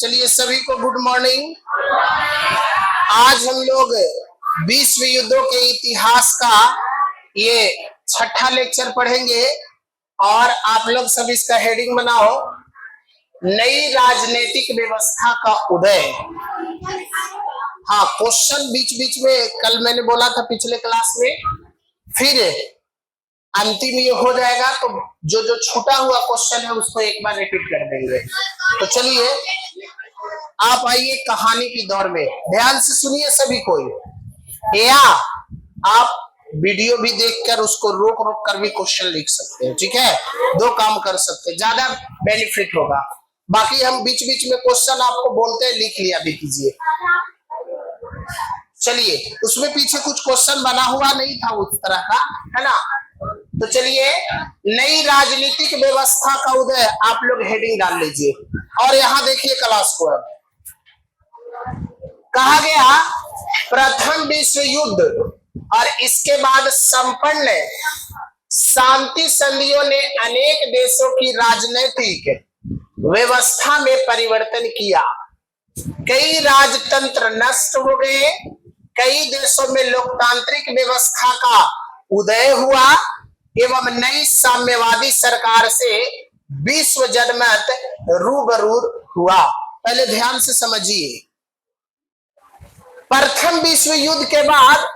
चलिए सभी को गुड मॉर्निंग। आज हम लोग विश्व युद्धों के इतिहास का ये छठा लेक्चर पढ़ेंगे और आप लोग सब इसका हेडिंग बनाओ, नई राजनीतिक व्यवस्था का उदय। हाँ, क्वेश्चन बीच बीच में कल मैंने बोला था पिछले क्लास में, फिर अंतिम ये हो जाएगा तो जो जो छूटा हुआ क्वेश्चन है उसको एक बार रिपीट कर देंगे। तो चलिए आप आइए कहानी की दौर में, ध्यान से सुनिए सभी कोई, या आप वीडियो भी देखकर उसको रोक रोक कर भी क्वेश्चन लिख सकते हैं। ठीक है, दो काम कर सकते हैं, ज्यादा बेनिफिट होगा। बाकी हम बीच बीच में क्वेश्चन आपको बोलते हैं, लिख लिया भी कीजिए। चलिए, उसमें पीछे कुछ क्वेश्चन बना हुआ नहीं था उस तरह का, है ना। तो चलिए, नई राजनीतिक व्यवस्था का उदय, आप लोग हेडिंग डाल लीजिए और यहां देखिए क्लास को। अब कहा गया प्रथम विश्व युद्ध और इसके बाद संपन्न शांति संधियों ने अनेक देशों की राजनीतिक व्यवस्था में परिवर्तन किया। कई राजतंत्र नष्ट हो गए, कई देशों में लोकतांत्रिक व्यवस्था का उदय हुआ एवं नई साम्यवादी सरकार से विश्व जनमत रूबरू हुआ। पहले ध्यान से समझिए, प्रथम विश्व युद्ध के बाद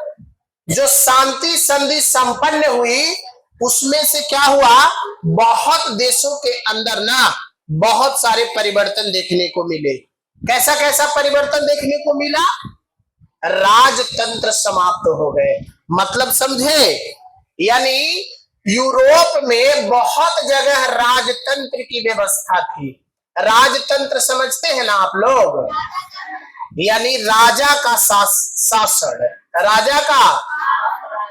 जो शांति संधि संपन्न हुई उसमें से क्या हुआ, बहुत देशों के अंदर ना बहुत सारे परिवर्तन देखने को मिले। कैसा कैसा परिवर्तन देखने को मिला? राजतंत्र समाप्त हो गए, मतलब समझे, यानी यूरोप में बहुत जगह राजतंत्र की व्यवस्था थी। राजतंत्र समझते हैं ना आप लोग, यानी राजा का शासन, राजा का,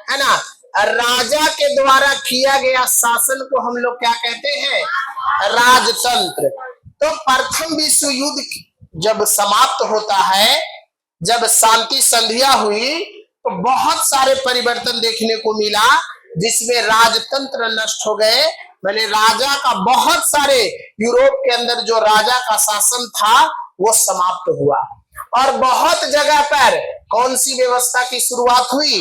है ना, राजा के द्वारा किया गया शासन को हम लोग क्या कहते हैं? राजतंत्र। तो प्रथम विश्व युद्ध जब समाप्त होता है, जब शांति संधियां हुई तो बहुत सारे परिवर्तन देखने को मिला, जिसमें राजतंत्र नष्ट हो गए। मैंने राजा का बहुत सारे यूरोप के अंदर जो राजा का शासन था वो समाप्त हुआ और बहुत जगह पर कौन सी व्यवस्था की शुरुआत हुई?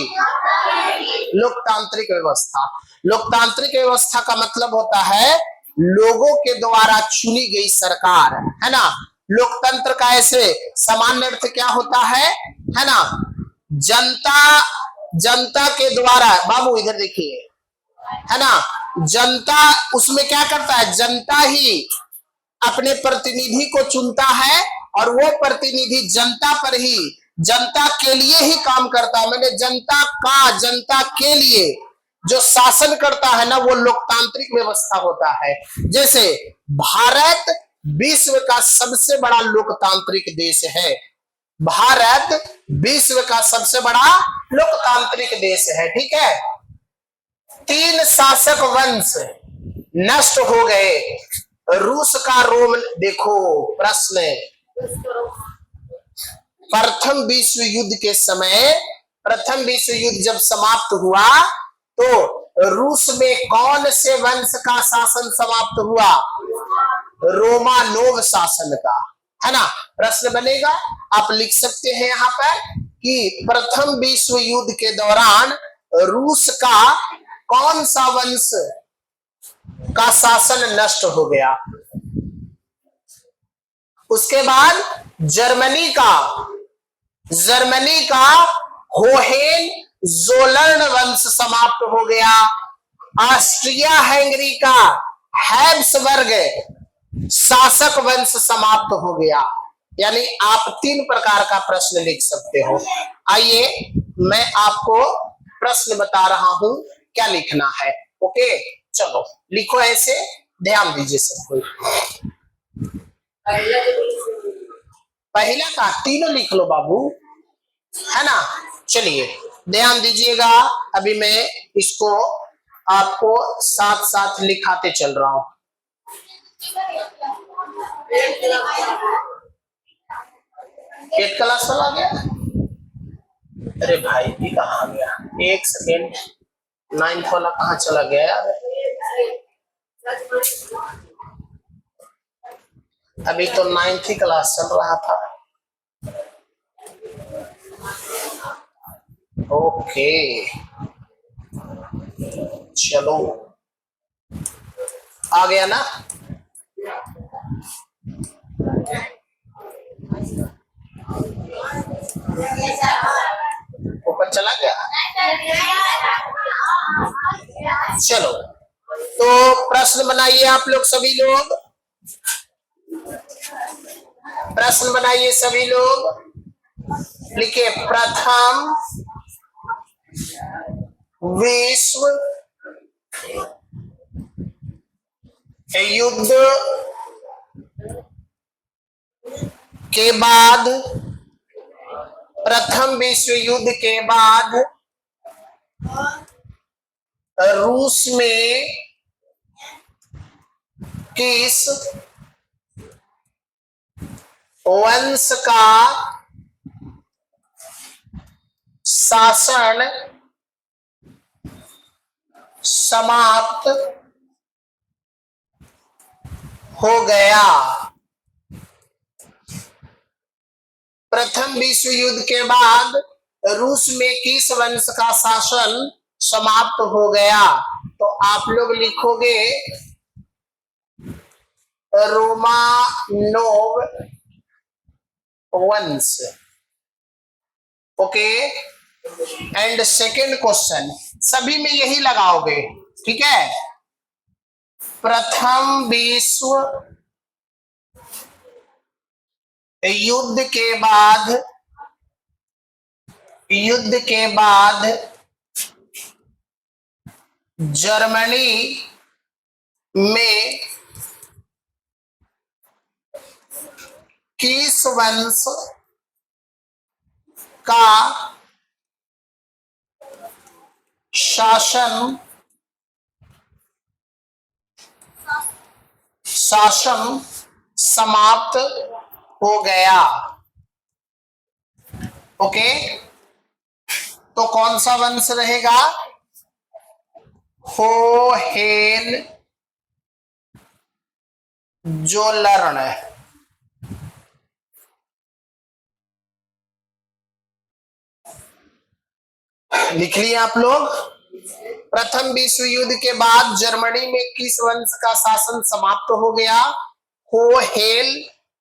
लोकतांत्रिक व्यवस्था। लोकतांत्रिक व्यवस्था का मतलब होता है लोगों के द्वारा चुनी गई सरकार, है ना। लोकतंत्र का ऐसे सामान्य अर्थ क्या होता है ना, जनता के द्वारा, बाबू इधर देखिए, है ना, जनता उसमें क्या करता है, जनता ही अपने प्रतिनिधि को चुनता है और वो प्रतिनिधि जनता पर ही, जनता के लिए ही काम करता है। मैंने जनता के लिए जो शासन करता है ना, वो लोकतांत्रिक व्यवस्था होता है। जैसे भारत विश्व का सबसे बड़ा लोकतांत्रिक देश है, भारत विश्व का सबसे बड़ा लोकतांत्रिक देश है। ठीक है, 3 शासक वंश नष्ट हो गए। रूस का रोम, देखो प्रश्न, प्रथम विश्व युद्ध के समय, प्रथम विश्व युद्ध जब समाप्त हुआ तो रूस में कौन से वंश का शासन समाप्त हुआ? रोमानोव शासन का, है ना। प्रश्न बनेगा, आप लिख सकते हैं यहाँ पर कि प्रथम विश्व युद्ध के दौरान रूस का कौन सा वंश का शासन नष्ट हो गया। उसके बाद जर्मनी का होहेन-जोलर्न वंश समाप्त हो गया। ऑस्ट्रिया हंगरी का हैब्सबर्ग शासक वंश समाप्त हो गया। यानी आप 3 प्रकार का प्रश्न लिख सकते हो। आइए मैं आपको प्रश्न बता रहा हूं, क्या लिखना है। ओके, चलो लिखो, ऐसे ध्यान दीजिए सब कोई। पहला का तीनों लिख लो बाबू, है ना। चलिए ध्यान दीजिएगा, अभी मैं इसको आपको साथ साथ लिखाते चल रहा हूं। एट क्लास वाला गया, अरे भाई ये कहाँ गया, एक सेकेंड, 9th वाला कहाँ चला गया यार। अभी तो 9th क्लास चल रहा था। ओके चलो आ गया ना। ऊपर चला गया। चलो तो प्रश्न बनाइए आप लोग, सभी लोग प्रश्न बनाइए सभी लोग। लिखिए प्रथम विश्व युद्ध के बाद, प्रथम विश्व युद्ध के बाद रूस में किस वंश का शासन समाप्त हो गया? प्रथम विश्व युद्ध के बाद रूस में किस वंश का शासन समाप्त हो गया? तो आप लोग लिखोगे रोमानोव वंश। ओके एंड सेकेंड क्वेश्चन सभी में यही लगाओगे, ठीक है। प्रथम विश्व युद्ध के बाद जर्मनी में किस वंश का शासन समाप्त हो गया? ओके तो कौन सा वंश रहेगा? होहेनजोलर्न। लिख लिए आप लोग? प्रथम विश्व युद्ध के बाद जर्मनी में किस वंश का शासन समाप्त हो गया?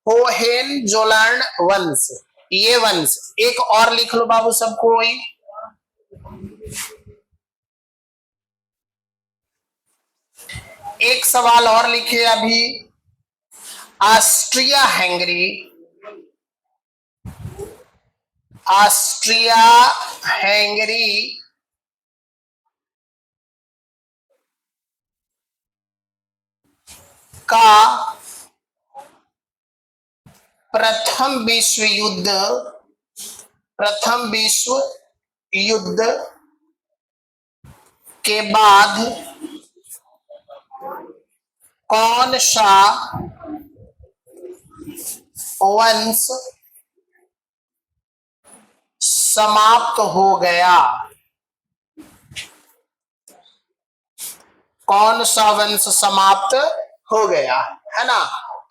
होहेनजोलर्न वंश। ये वंश एक और लिख लो बाबू सबको। एक सवाल और लिखिए अभी। ऑस्ट्रिया हैंगरी का प्रथम विश्व युद्ध के बाद कौन सा वंश समाप्त हो गया? कौन सा वंश समाप्त हो गया, है ना?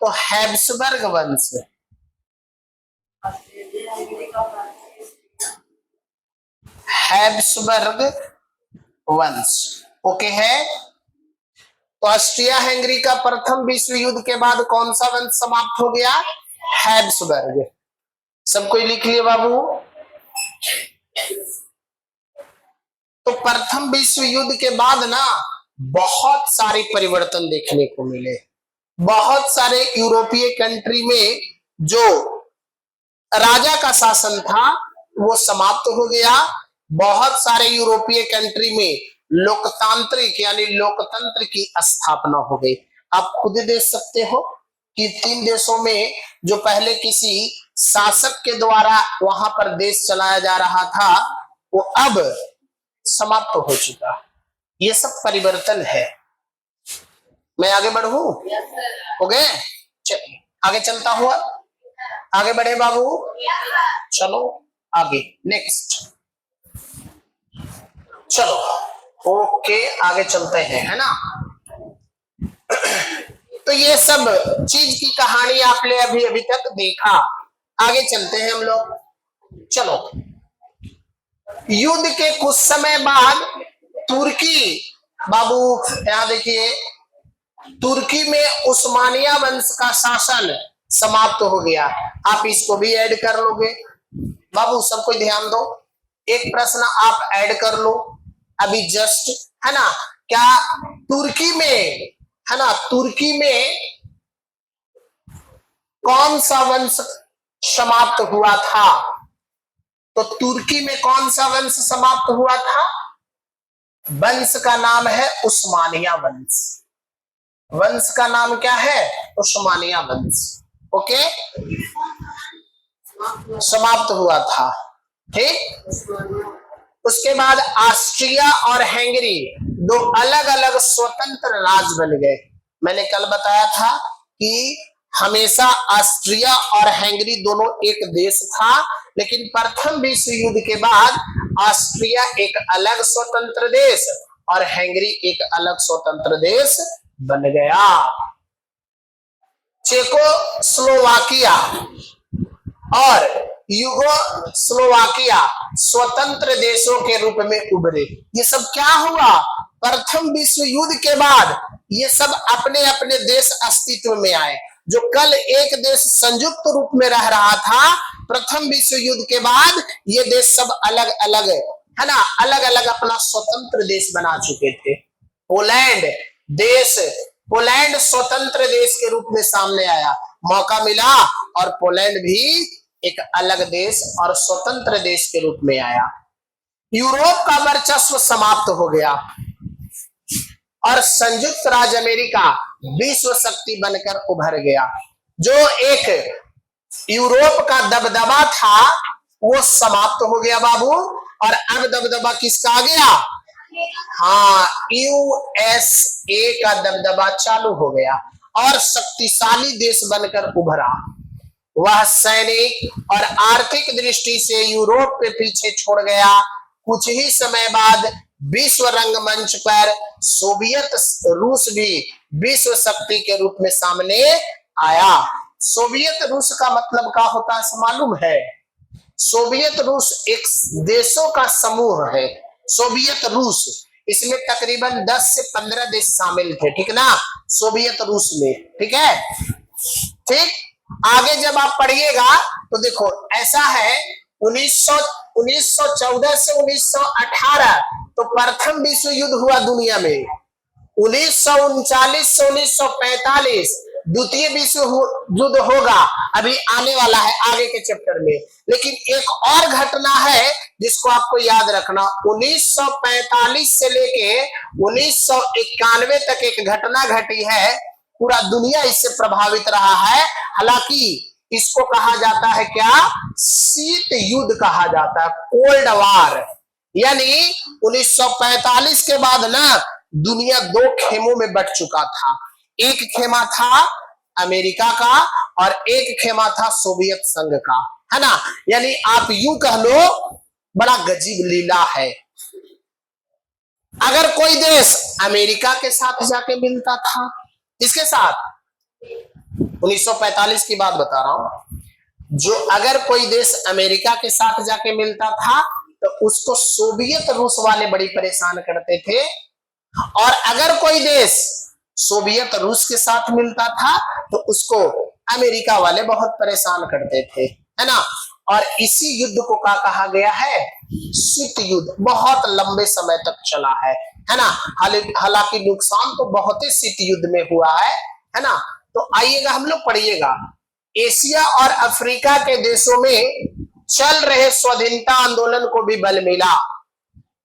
तो हैब्सबर्ग वंश। हैब्सबर्ग वंश ओके है। तो ऑस्ट्रिया हंगरी का प्रथम विश्व युद्ध के बाद कौन सा वंश समाप्त हो गया? हैब्सबर्ग। सब कोई लिख लिए बाबू? तो प्रथम विश्व युद्ध के बाद ना बहुत सारे परिवर्तन देखने को मिले। बहुत सारे यूरोपीय कंट्री में जो राजा का शासन था वो समाप्त हो गया। बहुत सारे यूरोपीय कंट्री में लोकतांत्रिक यानी लोकतंत्र की स्थापना हो गई। आप खुद देख सकते हो कि 3 देशों में जो पहले किसी शासक के द्वारा वहां पर देश चलाया जा रहा था वो अब समाप्त हो चुका। ये सब परिवर्तन है। मैं आगे बढ़ू? हो गए? चलिए आगे चलता हुआ, आगे बढ़े बाबू। चलो आगे नेक्स्ट। चलो ओके आगे चलते हैं, है ना। तो ये सब चीज की कहानी आपने अभी अभी तक देखा। आगे चलते हैं हम लोग। चलो, युद्ध के कुछ समय बाद तुर्की, बाबू यहां देखिए, तुर्की में उस्मानिया वंश का शासन समाप्त हो गया। आप इसको भी ऐड कर लोगे बाबू, सबको ध्यान दो। एक प्रश्न आप ऐड कर लो अभी जस्ट, है ना। क्या तुर्की में, है ना, तुर्की में कौन सा वंश समाप्त हुआ था? तो तुर्की में कौन सा वंश समाप्त हुआ था? वंश का नाम है उस्मानिया वंश। वंश का नाम क्या है? उस्मानिया वंश। ओके, समाप्त हुआ था। ठीक, उसके बाद ऑस्ट्रिया और हंगरी दो अलग अलग स्वतंत्र राज्य बन गए। मैंने कल बताया था कि हमेशा ऑस्ट्रिया और हंगरी दोनों एक देश था, लेकिन प्रथम विश्व युद्ध के बाद ऑस्ट्रिया एक अलग स्वतंत्र देश और हंगरी एक अलग स्वतंत्र देश बन गया। चेकोस्लोवाकिया और युगोस्लोवाकिया स्वतंत्र देशों के रूप में उभरे। ये सब क्या हुआ? प्रथम विश्व युद्ध के बाद ये सब अपने अपने देश अस्तित्व में आए। जो कल एक देश संयुक्त रूप में रह रहा था, प्रथम विश्व युद्ध के बाद ये देश सब अलग अलग, है ना, अलग अलग अपना स्वतंत्र देश बना चुके थे। पोलैंड देश, पोलैंड स्वतंत्र देश के रूप में सामने आया, मौका मिला और पोलैंड भी एक अलग देश और स्वतंत्र देश के रूप में आया। यूरोप का वर्चस्व समाप्त हो गया और संयुक्त राज्य अमेरिका विश्व शक्ति बनकर उभर गया। जो एक यूरोप का दबदबा था वो समाप्त हो गया बाबू, और अब दबदबा किसका आ गया? हाँ, यूएसए का दबदबा चालू हो गया और शक्तिशाली देश बनकर उभरा। वह सैनिक और आर्थिक दृष्टि से यूरोप के पीछे छोड़ गया। कुछ ही समय बाद विश्व रंगमंच पर सोवियत रूस भी विश्व शक्ति के रूप में सामने आया। सोवियत रूस का मतलब क्या होता है मालूम है? सोवियत रूस एक देशों का समूह है। सोवियत रूस, इसमें तकरीबन 10 से 15 देश शामिल थे, ठीक ना, सोवियत रूस में। ठीक है, ठीक। आगे जब आप पढ़िएगा तो देखो ऐसा है, 1914 से 1918 तो प्रथम विश्व युद्ध हुआ दुनिया में। 1939 से 1945 द्वितीय विश्व युद्ध होगा, अभी आने वाला है आगे के चैप्टर में। लेकिन एक और घटना है जिसको आपको याद रखना, 1945 से लेके 1991 तक एक घटना घटी है, पूरा दुनिया इससे प्रभावित रहा है। हालांकि इसको कहा जाता है क्या? शीत युद्ध कहा जाता है, कोल्ड वार। यानी 1945 के बाद ना दुनिया दो खेमों में बट चुका था। एक खेमा था अमेरिका का और एक खेमा था सोवियत संघ का, है ना। यानी आप यूं कह लो, बड़ा गजीब लीला है। अगर कोई देश अमेरिका के साथ जाके मिलता था, इसके साथ 1945 की बात बता रहा हूं, जो अगर कोई देश अमेरिका के साथ जाके मिलता था तो उसको सोवियत रूस वाले बड़ी परेशान करते थे, और अगर कोई देश सोवियत रूस के साथ मिलता था तो उसको अमेरिका वाले बहुत परेशान करते थे, है ना। और इसी युद्ध को क्या कहा गया है? शीत युद्ध। बहुत लंबे समय तक चला है ना। हालांकि नुकसान तो बहुत ही शीत युद्ध में हुआ है ना। तो आइएगा हम लोग पढ़िएगा, एशिया और अफ्रीका के देशों में चल रहे स्वाधीनता आंदोलन को भी बल मिला।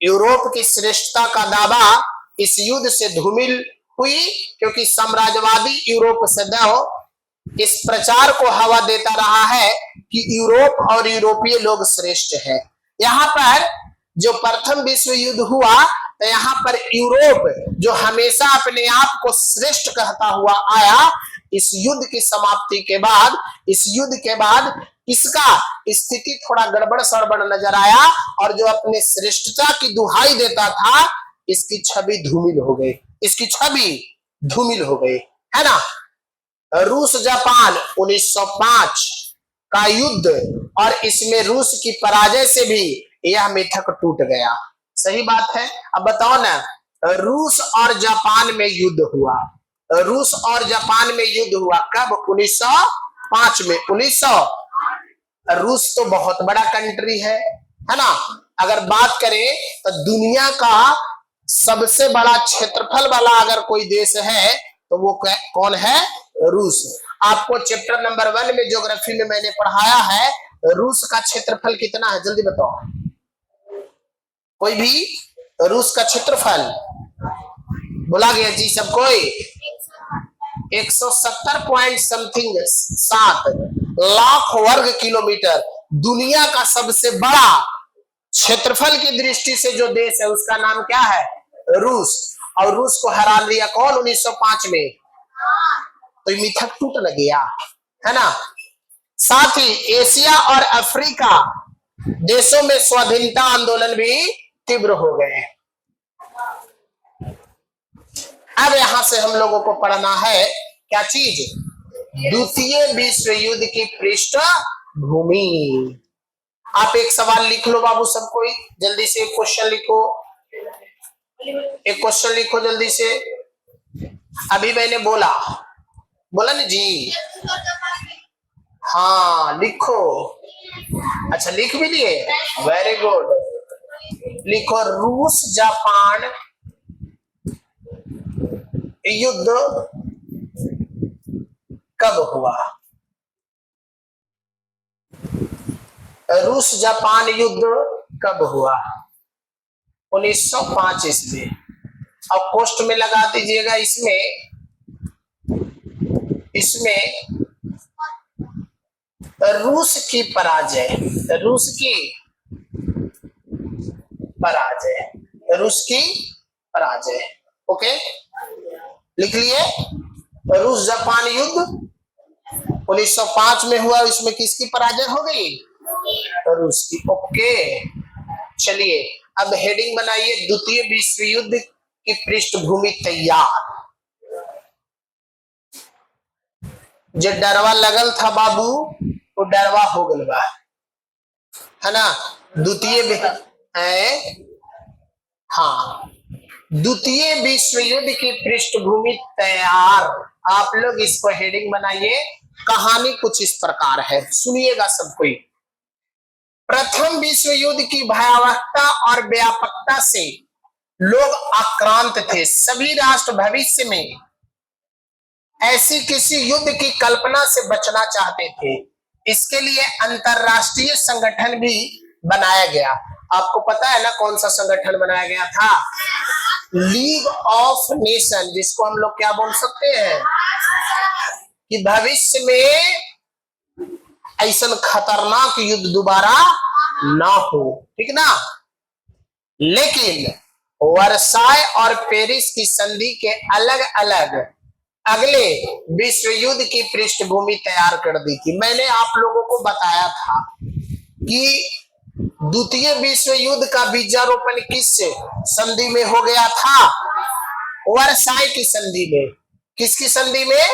यूरोप की श्रेष्ठता का दावा इस युद्ध से धूमिल हुई, क्योंकि साम्राज्यवादी यूरोप सदैव इस प्रचार को हवा देता रहा है कि यूरोप और यूरोपीय लोग श्रेष्ठ हैं। यहाँ पर जो प्रथम विश्व युद्ध हुआ तो यहाँ पर यूरोप जो हमेशा अपने आप को श्रेष्ठ कहता हुआ आया, इस युद्ध की समाप्ति के बाद, इस युद्ध के बाद इसका स्थिति थोड़ा गड़बड़ सड़बड़ नजर आया, और जो अपने श्रेष्ठता की दुहाई देता था इसकी छवि धूमिल हो गई, इसकी छवि धूमिल हो गई, है ना। रूस जापान 1905 का युद्ध, और इसमें रूस की पराजय से भी यह मिथक टूट गया। सही बात है। अब बताओ ना, रूस और जापान में युद्ध हुआ, रूस और जापान में युद्ध हुआ कब? 1905 में। 1900। रूस तो बहुत बड़ा कंट्री है ना। अगर बात करें तो दुनिया का सबसे बड़ा क्षेत्रफल वाला अगर कोई देश है तो वो कौन है? रूस। आपको चैप्टर नंबर 1 में ज्योग्राफी में मैंने पढ़ाया है, रूस का क्षेत्रफल कितना है, जल्दी बताओ कोई भी। रूस का क्षेत्रफल बोला गया जी सब कोई? 170 पॉइंट समथिंग 7 लाख वर्ग किलोमीटर। दुनिया का सबसे बड़ा क्षेत्रफल की दृष्टि से जो देश है उसका नाम क्या है? रूस। और रूस को हरा दिया कौन? 1905 में। तो मिथक टूट न गया, है ना। साथ ही एशिया और अफ्रीका देशों में स्वाधीनता आंदोलन भी तीव्र हो गए। अब यहां से हम लोगों को पढ़ना है क्या चीज? द्वितीय विश्व युद्ध की पृष्ठभूमि। आप एक सवाल लिख लो बाबू सब कोई, जल्दी से एक क्वेश्चन लिखो, एक क्वेश्चन लिखो जल्दी से। अभी मैंने बोला ना जी? हाँ लिखो। अच्छा लिख भी लिए, वेरी गुड। लिखो रूस जापान युद्ध कब हुआ? रूस जापान युद्ध कब हुआ? 1905 ईस्वी। अब पोस्ट में लगा दीजिएगा इसमें रूस की पराजय, रूस की पराजय, रूस की पराजय। ओके लिख लिए। रूस जापान युद्ध 1905 में हुआ, इसमें किसकी पराजय हो गई? रूस की। ओके चलिए अब हेडिंग बनाइए, द्वितीय विश्व युद्ध की पृष्ठभूमि तैयार। जो डरवा लगल था बाबू वो डरवा हो गल बा, है ना। द्वितीय विश्व युद्ध की पृष्ठभूमि तैयार। आप लोग इसको हेडिंग बनाइए। कहानी कुछ इस प्रकार है, सुनिएगा सब कोई। प्रथम विश्व युद्ध की भयावहता और व्यापकता से लोग आक्रांत थे। सभी राष्ट्र भविष्य में ऐसी किसी युद्ध की कल्पना से बचना चाहते थे। इसके लिए अंतरराष्ट्रीय संगठन भी बनाया गया। आपको पता है ना कौन सा संगठन बनाया गया था? लीग ऑफ नेशन, जिसको हम लोग क्या बोल सकते हैं कि भविष्य में ऐसा खतरनाक युद्ध दोबारा ना हो, ठीक ना। लेकिन वर्साय और पेरिस की संधि के अलग अलग अगले विश्व युद्ध की पृष्ठभूमि तैयार कर दी थी। मैंने आप लोगों को बताया था कि द्वितीय विश्व युद्ध का बीजारोपण किस संधि में हो गया था? वर्साय की संधि में। किसकी संधि में?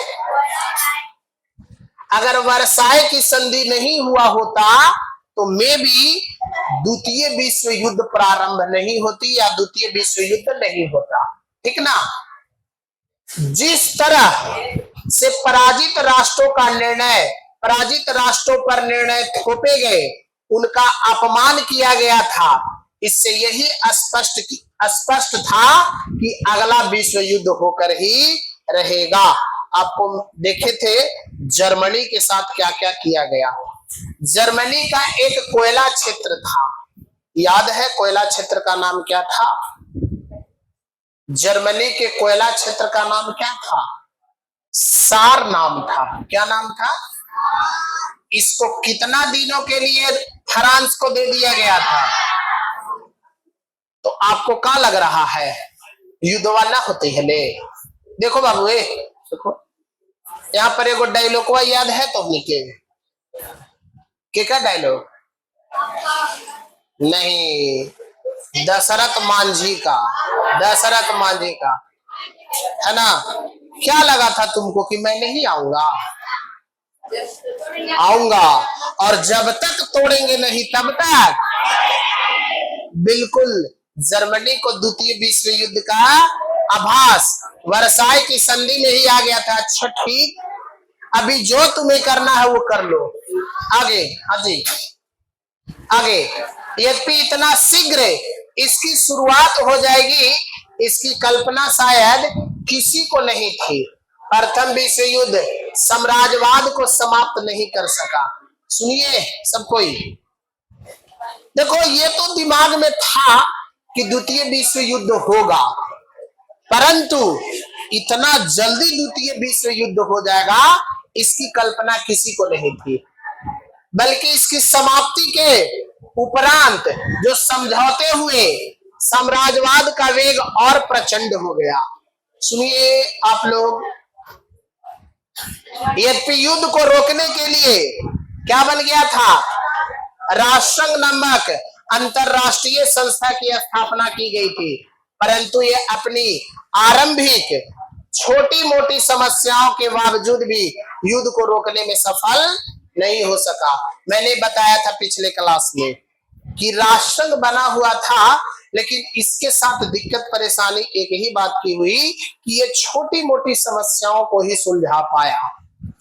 अगर वर्साय की संधि नहीं हुआ होता तो मे भी द्वितीय विश्व युद्ध प्रारंभ नहीं होती या द्वितीय विश्व युद्ध नहीं होता, ठीक ना। जिस तरह से पराजित राष्ट्रों पर निर्णय थोपे गए, उनका अपमान किया गया था, इससे यही स्पष्ट था कि अगला विश्व युद्ध होकर ही रहेगा। आपको देखे थे जर्मनी के साथ क्या क्या किया गया। जर्मनी का एक कोयला क्षेत्र था, याद है कोयला क्षेत्र का नाम क्या था? जर्मनी के कोयला क्षेत्र का नाम क्या था? सार नाम था। क्या नाम था? इसको कितना दिनों के लिए फ्रांस को दे दिया गया था? तो आपको क्या लग रहा है युद्ध वाला होते है ले? देखो बाबू देखो यहाँ पर एगो डायलॉग याद है तो क्या डायलॉग? नहीं, दशरथ मांझी का है ना। क्या लगा था तुमको कि मैं नहीं आऊंगा? आऊंगा, और जब तक तोड़ेंगे नहीं तब तक। बिल्कुल, जर्मनी को द्वितीय विश्व युद्ध का आभास वर्साई की संधि में ही आ गया था। अच्छा ठीक, अभी जो तुम्हें करना है वो कर लो। आगे, हाँ जी आगे। यद्यपि इतना शीघ्र इसकी शुरुआत हो जाएगी, इसकी कल्पना शायद किसी को नहीं थी। प्रथम विश्व युद्ध साम्राज्यवाद को समाप्त नहीं कर सका। सुनिए सब कोई, देखो ये तो दिमाग में था कि द्वितीय विश्व युद्ध होगा, परंतु इतना जल्दी द्वितीय विश्व युद्ध हो जाएगा इसकी कल्पना किसी को नहीं थी। बल्कि इसकी समाप्ति के उपरांत जो समझौते हुए साम्राज्यवाद का वेग और प्रचंड हो गया। सुनिए आप लोग, यद्यपि युद्ध को रोकने के लिए क्या बन गया था, राष्ट्रसंघ नामक अंतरराष्ट्रीय संस्था की स्थापना की गई थी, परंतु ये अपनी आरंभिक छोटी मोटी समस्याओं के बावजूद भी युद्ध को रोकने में सफल नहीं हो सका। मैंने बताया था पिछले क्लास में कि राष्ट्रसंघ बना हुआ था, लेकिन इसके साथ दिक्कत परेशानी एक ही बात की हुई कि ये छोटी मोटी समस्याओं को ही सुलझा पाया,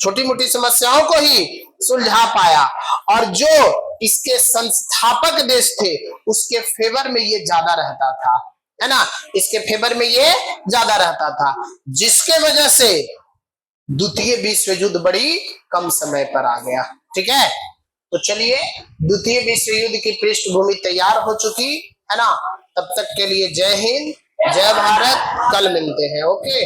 छोटी मोटी समस्याओं को ही सुलझा पाया, और जो इसके संस्थापक देश थे उसके फेवर में ये ज्यादा रहता था, है ना, इसके फेवर में ये ज्यादा रहता था, जिसके वजह से द्वितीय विश्व युद्ध बड़ी कम समय पर आ गया। ठीक है, तो चलिए द्वितीय विश्व युद्ध की पृष्ठभूमि तैयार हो चुकी है ना। तब तक के लिए जय हिंद, जय भारत, कल मिलते हैं। ओके।